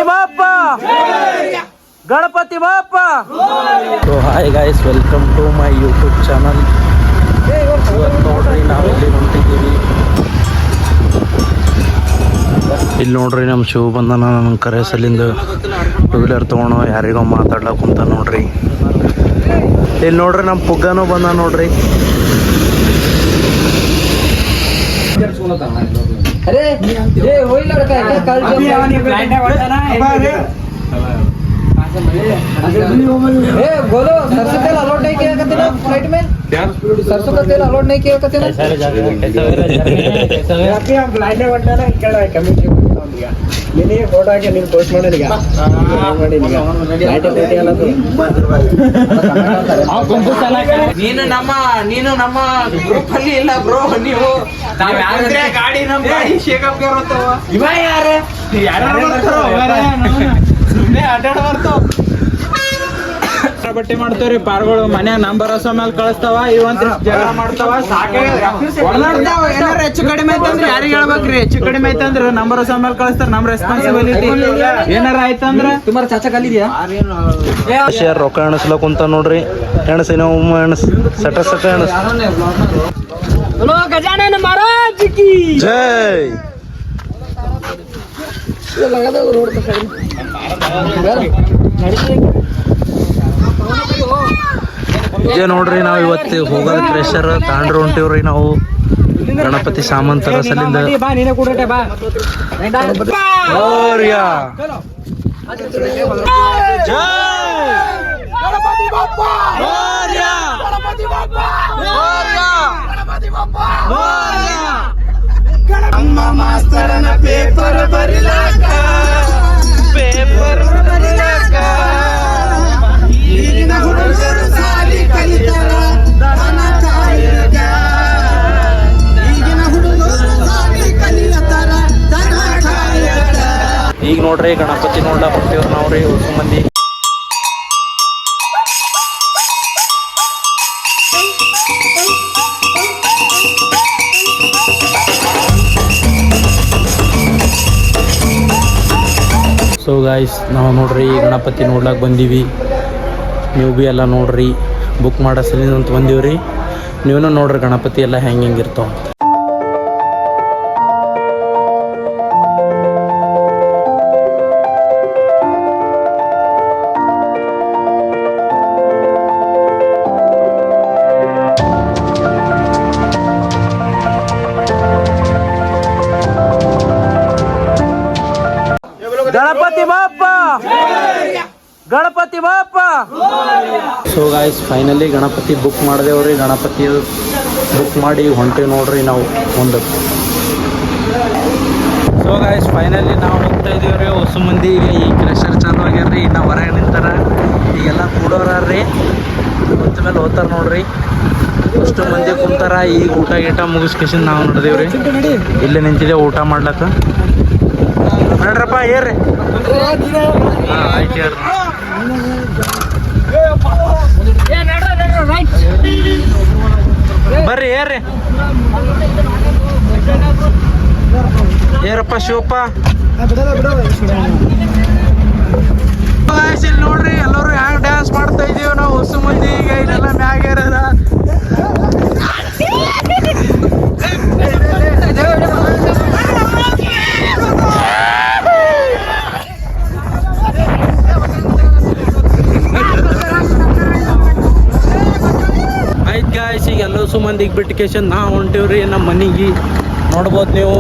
Ganapati Bappa Ganapati Bappa. So hi guys, welcome to my YouTube channel. ಇವತ್ತು ನೋಡ್ರಿ ನಾವಿಲ್ಲಿ ಹೊಂಟಿದ್ದೀವಿ. ಇಲ್ಲಿ ನೋಡ್ರಿ ನಮ್ಮ ಶಿವ ಬಂದನ ನನ್ನ ಕರೆ ಸಲಿಂದ ಟೂ ವೀಲರ್ ತೊಗೊಂಡು ಯಾರಿಗೋ ಮಾತಾಡ್ಲಕ್ಕ ಕುಂತ ನೋಡ್ರಿ. ಇಲ್ಲಿ ನೋಡ್ರಿ ನಮ್ಮ ಪುಗ್ಗನೂ ಬಂದ ನೋಡ್ರಿ. अरे ये वही लड़का है क्या? कल ए बोलो, सरसों तेल अलाउड नहीं किया करते ना फ्लाइट में? सरसों का तेल अलाउड नहीं किया करते ना? हम फ्लाइट में बैठा ना क्या कमिटी ನೀನೇ ಫೋಟೋ ಹಾಕಿ ನೀನು ಪೋಸ್ಟ್ ಮಾಡಿದೀಗ ನೀನು ನಮ್ಮ ಗ್ರೂಪ್ ಅಲ್ಲಿ ಇಲ್ಲ ಬ್ರೋ. ನೀವು ಗಾಡಿ ನಮ್ಮ ಗಾಡಿ ಶೇಕಪ್ ಇವ ಯಾರು ಸುಮ್ಮನೆ ಅಡ್ಡಾಡ ಬರ್ತಾವ. ಬಟ್ಟೆ ಮಾಡ್ತಾವ್ರಿ ಪಾರ್ಗಳು ಮನ್ಯಾಗ ನಂಬರ್ ಹೊಸ ಮೇಲೆ ಕಳಿಸ್ತಾವ. ಇವಂತ ಜಗಳ ಮಾಡ್ತಾವ. ಸಾಕಾಗ್ತಾವ. ಏನಾರ ಹೆಚ್ಚು ಕಡಿಮೆ ಐತಂದ್ರೆ ಯಾರಿಗೆ ಹೇಳ್ಬೇಕ್ರಿ? ಹೆಚ್ಚು ಕಡಿಮೆ ಐತಂದ್ರ ನಂಬರ್ ಹೊಸ ಮೇಲೆ ಕಳಿಸ್ತಾರ. ನಮ್ ರೆಸ್ಪಾನ್ಸಿಬಿಲಿಟಿ. ಏನಾರ ಆಯ್ತಂದ್ರ ತುಮಾರ ಚಾಚಾ ಕಲಿದ್ಯಾ ರೊಕ್ಕ ಎಣಸ್ಲ ಕುಂತ ನೋಡ್ರಿ. ಎಣಸಿ ನಾವು ಎಣಸ್ ಸಟ ಸಟ ಎಣಸ್. गजानन महाराज की ಜೈ. ಇದೇ ನೋಡ್ರಿ ನಾವು ಇವತ್ತು ಹೋಗೋದು ಪ್ರೆಷರ್ ತಾಂಡ್ರು ಹೊಂಟಿವ್ರಿ ನಾವು ಗಣಪತಿ ಸಾಮಂತರ ಸಲಿಂದ. ಮಾಸ್ತರನ ಪೇಪರ್ ಬರಿಲಾಕ ಈಗಿನ ಹುಡುಗರು ಸಾಲಿ ಕಲಿತಾರ ದನ ಕಾಯಗ. ಈಗಿನ ಹುಡುಗರು ಸಾಲಿ ಕಲಿತಾರ ದನ ಕಾಯಗ. ಈಗ ನೋಡ್ರಿ ಗಣಪತಿ ನೋಡ್ಲಾ ಹೊಂಟಿವ್ರು ನಾವ್ರಿ ಹೊಸ ಮಂದಿ. ಸೊ ಗಾಯ್ಸ್, ನಾವು ನೋಡ್ರಿ ಗಣಪತಿ ನೋಡ್ಲಾಕ ಬಂದೀವಿ. ನೀವು ಭೀ ಎಲ್ಲ ನೋಡ್ರಿ, ಬುಕ್ ಮಾಡೋ ಸಲಿಂದ ಅಂತ ಬಂದೀವ್ರಿ. ನೀವೂ ನೋಡ್ರಿ ಗಣಪತಿ ಎಲ್ಲ ಹೆಂಗಿರ್ತಾವ ಅಂತ. Ganapati Bappa Ganapati Bappa. So guys, finally Ganapati book ಮಾಡಿದೆವ್ರಿ. ಗಣಪತಿ ಬುಕ್ ಮಾಡಿ ಹೊಂಟೇವಿ ನೋಡ್ರಿ ನಾವು ಮುಂದಕ್ಕೆ. ಸೊ ಗಾಯ್ಸ್, ಫೈನಲಿ ನಾವು ಹೋಗ್ತಾ ಇದೀವ್ರಿ ಹೊಸ ಮಂದಿ. ಈಗ ಈ ಕ್ರೆಷರ್ ಚಾಲು ಆಗ್ಯಾರ್ರಿ. ಇನ್ನು ಹೊರಗೆ ನಿಂತಾರ. ಈಗೆಲ್ಲ ಕೂಡೋರ್ರಿ ಕುಂತ ಮೇಲೆ ಹೋಗ್ತಾರ ನೋಡ್ರಿ. ಅಷ್ಟು ಮಂದಿ ಕುಂತಾರ. ಈಗ ಊಟ ಗೀಟ ಮುಗಿಸ್ಕೇಶನ್ ನಾವು ನೋಡಿದೇವ್ರಿ. ಇಲ್ಲೇ ನಿಂತಿದೆ ಊಟ ಮಾಡ್ಲಕ್ಕ. ನಡ್ರಪ್ಪ ಏರ್ರಿ. ಹಾಂ ಆಯ್ತು ಹೇಳ್ರಿ. ಬರ್ರಿ ಏರ್ರಿ. ಏರಪ್ಪ ಶಿವಪ್ಪ. ಇಲ್ಲಿ ನೋಡ್ರಿ ಎಲ್ಲರೂ ಹ್ಯಾಂಗ್ ಡ್ಯಾನ್ಸ್ ಮಾಡ್ತಾ ಇದೀವಿ ನಾವು ಹೊಸ ಮಂದಿ. ಈಗ ಇಲ್ಲೆಲ್ಲ ಮ್ಯಾಗ ಏರದ. ಆಯ್ತು ಗಾಯ್ಸ್, ಈಗ ಎಲ್ಲ ಹೊಸ ಮಂದಿಗೆ ಬಿಟ್ಟು ಕೇಶನ್ ನಾವು ಹೊಂಟಿವ್ರಿ ನಮ್ಮ ಮನೆಗೆ. ನೋಡ್ಬೋದು ನೀವು